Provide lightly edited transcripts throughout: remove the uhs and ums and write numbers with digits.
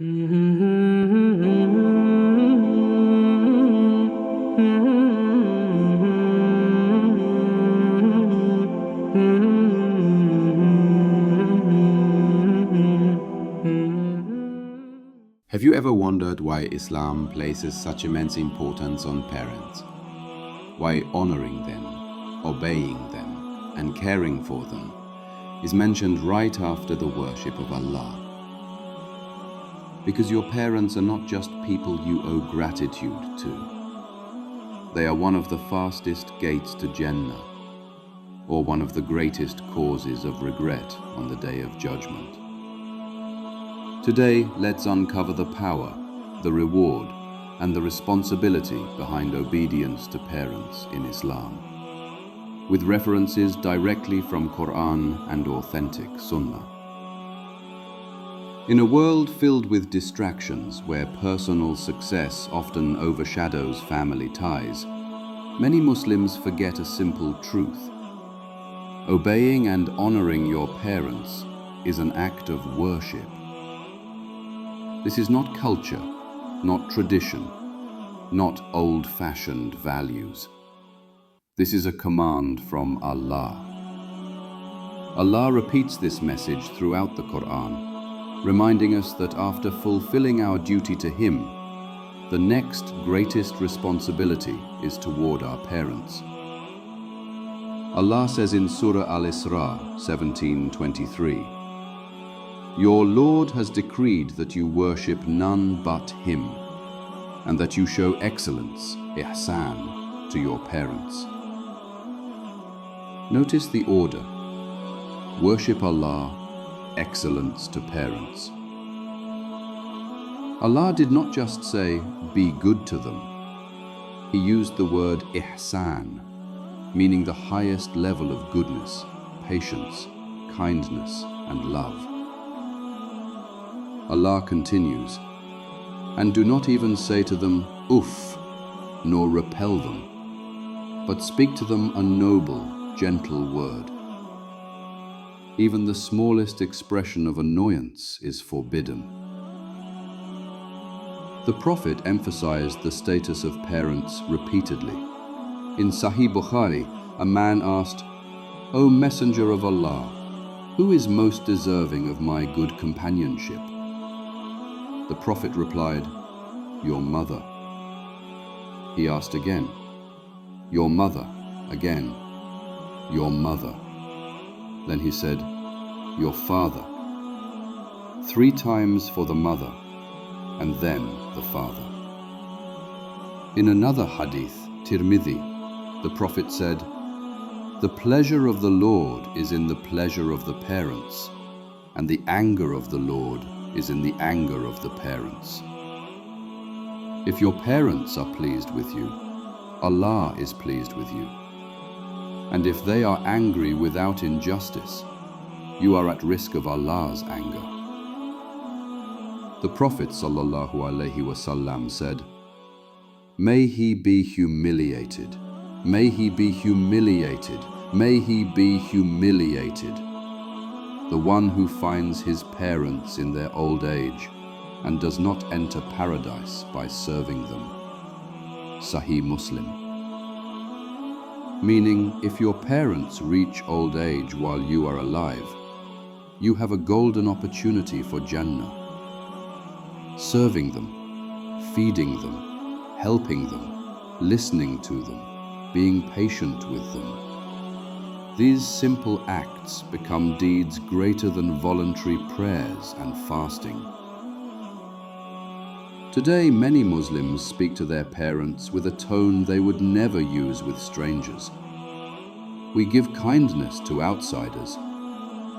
Have you ever wondered why Islam places such immense importance on parents? Why honoring them, obeying them, and caring for them is mentioned right after the worship of Allah? Because your parents are not just people you owe gratitude to. They are one of the fastest gates to Jannah, or one of the greatest causes of regret on the Day of Judgment. Today, let's uncover the power, the reward, and the responsibility behind obedience to parents in Islam, with references directly from Qur'an and authentic Sunnah. In a world filled with distractions where personal success often overshadows family ties, many Muslims forget a simple truth. Obeying and honoring your parents is an act of worship. This is not culture, not tradition, not old-fashioned values. This is a command from Allah. Allah repeats this message throughout the Qur'an, reminding us that after fulfilling our duty to Him, the next greatest responsibility is toward our parents. Allah says in Surah Al-Isra 17:23, "Your Lord has decreed that you worship none but Him, and that you show excellence, Ihsan, to your parents." Notice the order: worship Allah, excellence to parents. Allah did not just say, "be good to them." He used the word Ihsan, meaning the highest level of goodness, patience, kindness, and love. Allah continues, "And do not even say to them, 'Uff,' nor repel them, but speak to them a noble, gentle word. Even the smallest expression of annoyance is forbidden." The Prophet emphasized the status of parents repeatedly. In Sahih Bukhari, a man asked, "O Messenger of Allah, who is most deserving of my good companionship?" The Prophet replied, "Your mother." He asked again, "Your mother?" Again, "Your mother." Then he said, "Your father." 3 times for the mother, and then the father. In another hadith, at-Tirmidhi, the Prophet said, "The pleasure of the Lord is in the pleasure of the parents, and the anger of the Lord is in the anger of the parents." If your parents are pleased with you, Allah is pleased with you. And if they are angry without injustice, you are at risk of Allah's anger. The Prophet ﷺ said, "May he be humiliated, may he be humiliated, may he be humiliated, the one who finds his parents in their old age and does not enter paradise by serving them." Sahih Muslim. Meaning, if your parents reach old age while you are alive, you have a golden opportunity for Jannah. Serving them, feeding them, helping them, listening to them, being patient with them. These simple acts become deeds greater than voluntary prayers and fasting. Today, many Muslims speak to their parents with a tone they would never use with strangers. We give kindness to outsiders,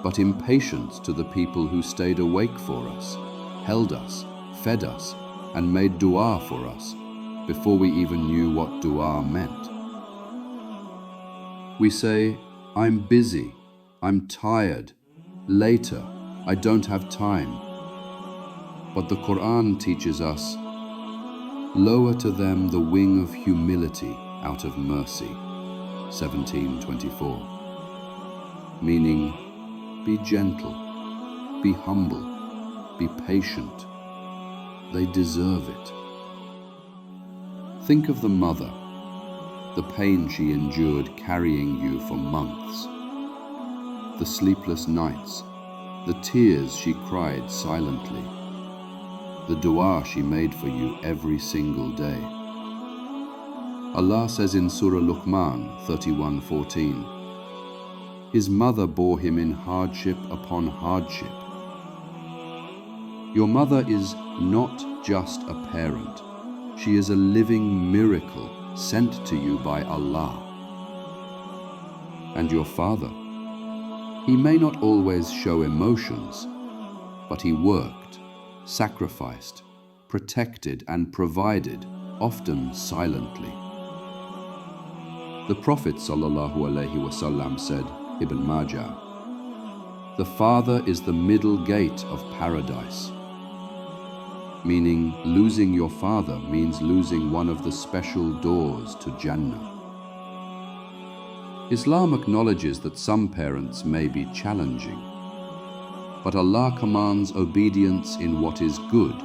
but impatience to the people who stayed awake for us, held us, fed us, and made dua for us before we even knew what dua meant. We say, "I'm busy, I'm tired, later, I don't have time." But the Qur'an teaches us, "Lower to them the wing of humility out of mercy," 17:24. Meaning, be gentle, be humble, be patient, they deserve it. Think of the mother, the pain she endured carrying you for months, the sleepless nights, the tears she cried silently, the dua she made for you every single day. Allah says in Surah Luqman 31:14, His mother bore him in hardship upon hardship. Your mother is not just a parent, she is a living miracle sent to you by Allah. And your father, he may not always show emotions, but he worked, sacrificed, protected and provided, often silently. The Prophet ﷺ said, Ibn Majah, the father is the middle gate of paradise, meaning losing your father means losing one of the special doors to Jannah. Islam acknowledges that some parents may be challenging, but Allah commands obedience in what is good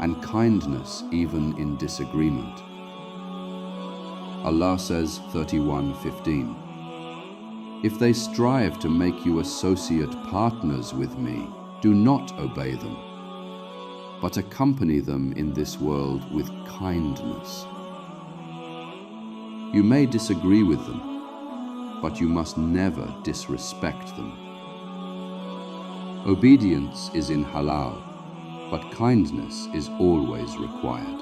and kindness even in disagreement. Allah says 31:15, If they strive to make you associate partners with me, do not obey them, but accompany them in this world with kindness. You may disagree with them, but you must never disrespect them. Obedience is in halal, but kindness is always required.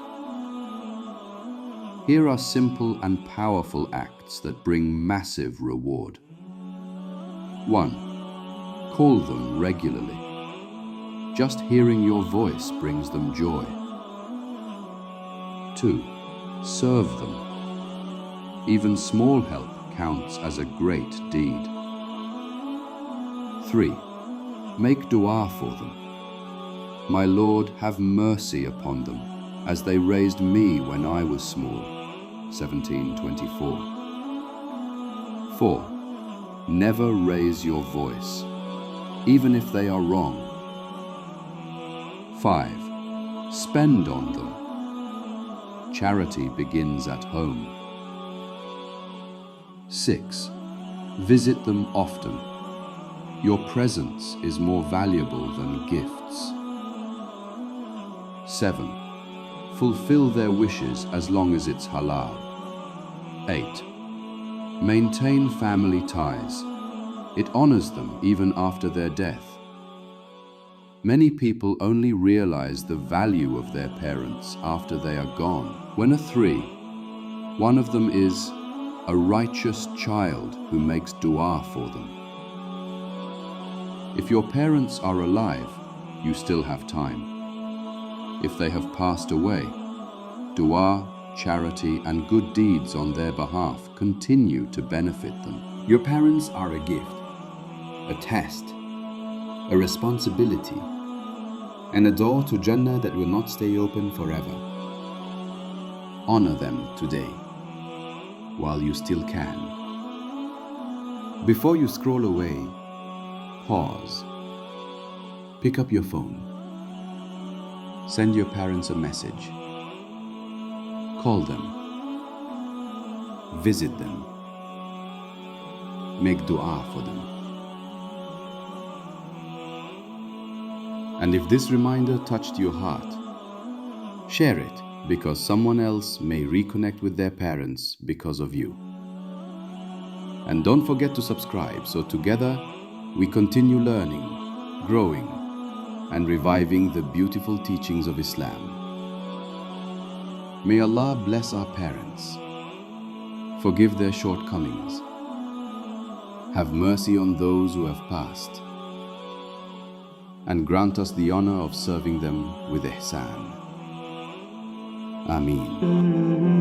Here are simple and powerful acts that bring massive reward. 1. Call them regularly. Just hearing your voice brings them joy. 2. Serve them. Even small help counts as a great deed. 3. Make dua for them. My Lord, have mercy upon them, as they raised me when I was small. 17:24. 4. Never raise your voice, even if they are wrong. 5. Spend on them. Charity begins at home. 6. Visit them often. Your presence is more valuable than gifts. 7. Fulfill their wishes as long as it's halal. 8. Maintain family ties. It honors them even after their death. Many people only realize the value of their parents after they are gone. When a 3, one of them is a righteous child who makes dua for them. If your parents are alive, you still have time. If they have passed away, dua, charity, and good deeds on their behalf continue to benefit them. Your parents are a gift, a test, a responsibility, and a door to Jannah that will not stay open forever. Honor them today, while you still can. Before you scroll away, pause. Pick up your phone. Send your parents a message. Call them. Visit them. Make dua for them. And if this reminder touched your heart, share it, because someone else may reconnect with their parents because of you. And don't forget to subscribe, so together we continue learning, growing, and reviving the beautiful teachings of Islam. May Allah bless our parents, forgive their shortcomings, have mercy on those who have passed, and grant us the honor of serving them with Ihsan. Ameen.